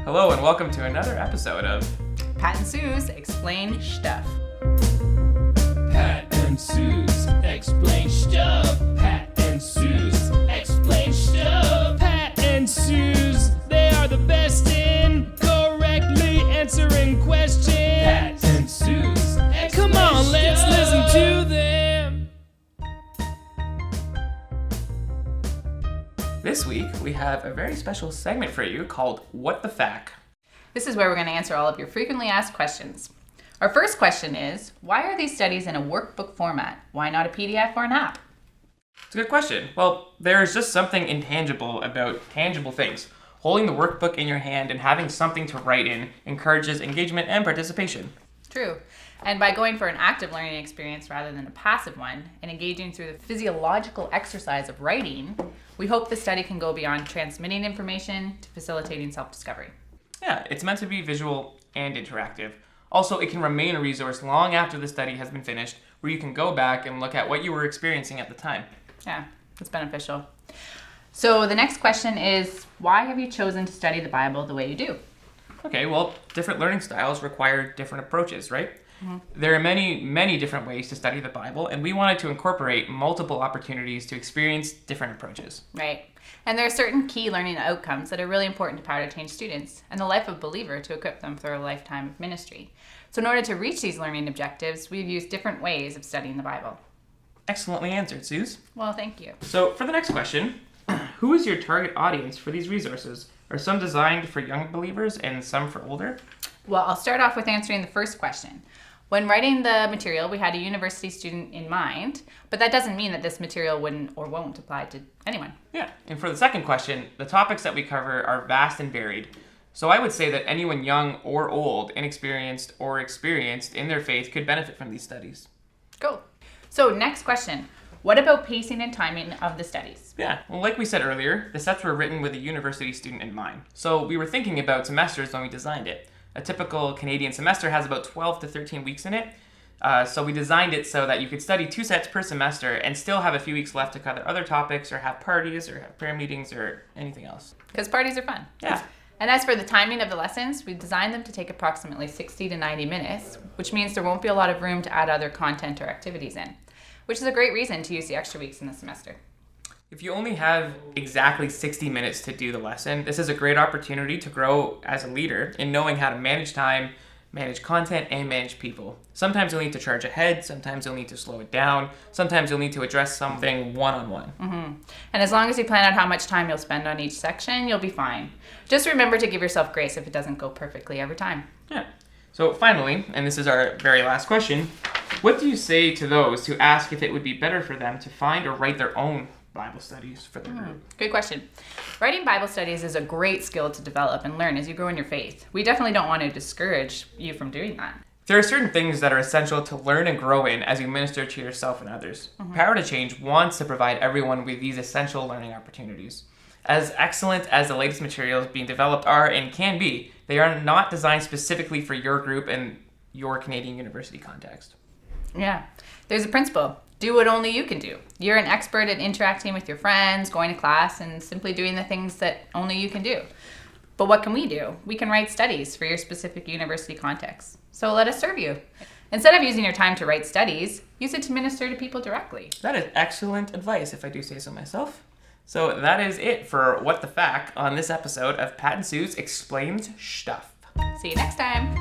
Hello and welcome to another episode of Pat and Sue's Explain Stuff. Pat and Sue's Explain Stuff. Pat and Sue's Explain Stuff. Pat and Sue's, they are the best in correctly answering questions. Pat and Sue's Explain Come on, let's listen to them. This week we have a very special segment for you called What the Fact. This is where we're going to answer all of your frequently asked questions. Our first question is, why are these studies in a workbook format? Why not a PDF or an app? It's a good question. Well, there's just something intangible about tangible things. Holding the workbook in your hand and having something to write in encourages engagement and participation. True. And by going for an active learning experience rather than a passive one, and engaging through the physiological exercise of writing, we hope the study can go beyond transmitting information to facilitating self-discovery. Yeah, it's meant to be visual and interactive. Also, it can remain a resource long after the study has been finished, where you can go back and look at what you were experiencing at the time. Yeah, it's beneficial. So the next question is, why have you chosen to study the Bible the way you do? Okay, well, different learning styles require different approaches, right? There are many different ways to study the Bible, and we wanted to incorporate multiple opportunities to experience different approaches. Right. And there are certain key learning outcomes that are really important to Power to Change students and the life of a believer to equip them for a lifetime of ministry. So in order to reach these learning objectives, we've used different ways of studying the Bible. Excellently answered, Suze. Well, thank you. So for the next question, who is your target audience for these resources? Are some designed for young believers and some for older? Well, I'll start off with answering the first question. When writing the material, we had a university student in mind, but that doesn't mean that this material wouldn't or won't apply to anyone. Yeah, and for the second question, the topics that we cover are vast and varied. So I would say that anyone young or old, inexperienced or experienced in their faith could benefit from these studies. Cool. So next question. What about pacing and timing of the studies? Yeah, well, like we said earlier, the sets were written with a university student in mind. So we were thinking about semesters when we designed it. A typical Canadian semester has about 12 to 13 weeks in it. So we designed it so that you could study 2 sets per semester and still have a few weeks left to cover other topics or have parties or have prayer meetings or anything else. Because parties are fun. Yeah. And as for the timing of the lessons, we've designed them to take approximately 60 to 90 minutes, which means there won't be a lot of room to add other content or activities in, which is a great reason to use the extra weeks in the semester. If you only have exactly 60 minutes to do the lesson, this is a great opportunity to grow as a leader in knowing how to manage time, manage content, and manage people. Sometimes you'll need to charge ahead, sometimes you'll need to slow it down, sometimes you'll need to address something one-on-one. And as long as you plan out how much time you'll spend on each section, you'll be fine. Just remember to give yourself grace if it doesn't go perfectly every time. Yeah. So finally, and this is our very last question, what do you say to those who ask if it would be better for them to find or write their own Bible studies for their group? Good question. Writing Bible studies is a great skill to develop and learn as you grow in your faith. We definitely don't want to discourage you from doing that. There are certain things that are essential to learn and grow in as you minister to yourself and others. Power to Change wants to provide everyone with these essential learning opportunities. As excellent as the latest materials being developed are and can be, they are not designed specifically for your group and your Canadian university context. Yeah. There's a principle. Do what only you can do. You're an expert at interacting with your friends, going to class, and simply doing the things that only you can do. But what can we do? We can write studies for your specific university context. So let us serve you. Instead of using your time to write studies, use it to minister to people directly. That is excellent advice, if I do say so myself. So that is it for What the Fact on this episode of Pat and Sue's Explains Stuff. See you next time.